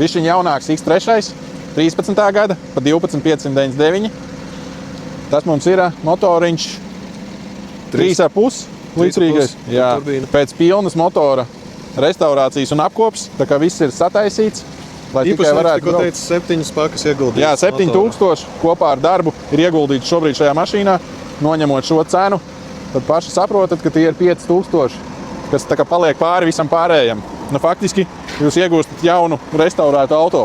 Višķiņ jaunāks X3, 13. gada, pa 12,599. Tas mums ir motoriņš 3,5 litrīgais. Jā, pēc pilnas motora restaurācijas un apkops, tā kā viss ir sataisīts. Lai tikai varētu tikko teici, 7 pakas ieguldīts. Jā, 7000 kopā ar darbu ir ieguldīts šobrīd šajā mašīnā. Noņemot šo cenu, tad paši saprotat, ka tie ir 5000, kas tā kā paliek pāri visam pārējiem. Nu, faktiski jūs iegūstat jaunu restaurētu auto.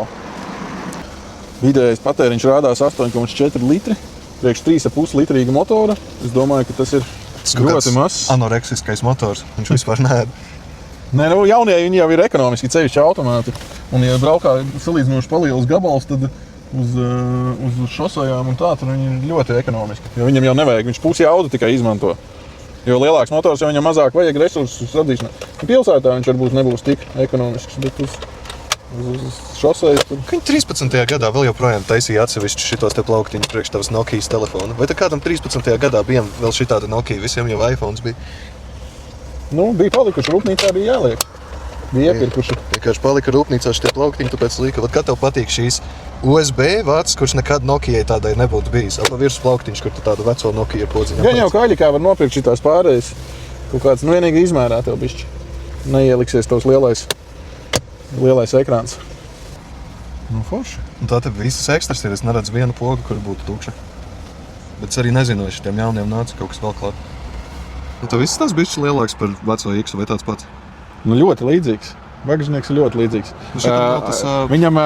Vidējais patēriņš rādās 8,4 litri, priekš 3,5 litrīga motora. Es domāju, ka tas ir ļoti mazs. Anoreksiskais motors, viņš vispār neēd. Nē, nu, jaunie viņi jau ir ekonomiski cevišķi automāti. Un, ja braukā salīdzinoši palielas gabals, tad uz šosejām un tā, tad viņi ir ļoti ekonomiski. Jo viņam jau nevajag, viņš pusi jaudu tikai izmanto. Jo lielāks motors, jo viņam mazāk vajag resursus radīšanai. Pilsētā viņš varbūt nebūs tik ekonomisks, bet uz šosejas tad... Viņi 13. gadā vēl joprojām taisīja atsevišķi šitos te plauktiņus priekš tavas Nokijas telefona. Vai tā kādam 13. gadā bija vēl šitāda Nokija, visiem jau iPhones bija? Nu, bija palikuši, rūpnīcā bija jāliek. Bija iepirkuši. Vienkārši palika rūpnīcā šitie plauktiņi, tāpēc lika. Kā tev patīk šīs USB vācis, kurš nekad Nokijai tādai nebūtu bijis? Pa virs plauktiņš, kur tu tādu veco Nokiju podziņu. Gan jau kaļikā var nopirkt šitās pārējas. Kaut kāds, nu vienīgi izmērā tev bišķi. Neieliksies tavs lielais ekrāns. Nu, forši. Un tā te visas ekstras ir. Es neredzu vienu pogu, kur būtu tukša. Bet es arī nezinu, vai šitiem jauniem nāca kaut kas vēl klāt. Nu, tev viss tas bišķi lielāks par veco X vai tāds pats? Nu, ļoti līdzīgs. Bagažnieks ir ļoti līdzīgs. Viņam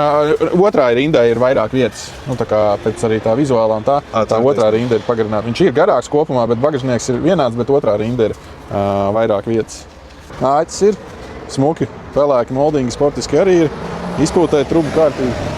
otrā rindā ir vairāk vietas. Nu, tā kā pēc arī tā vizuālā un tā otrā rinda ir pagarināta. Viņš ir garāks kopumā, bet bagažnieks ir vienāds, bet otrā rinda ir vairāk vietas. Āķis ir smuki, pelēki, moldīgi, sportiski arī ir. Izpūtē trubu kārtīgi.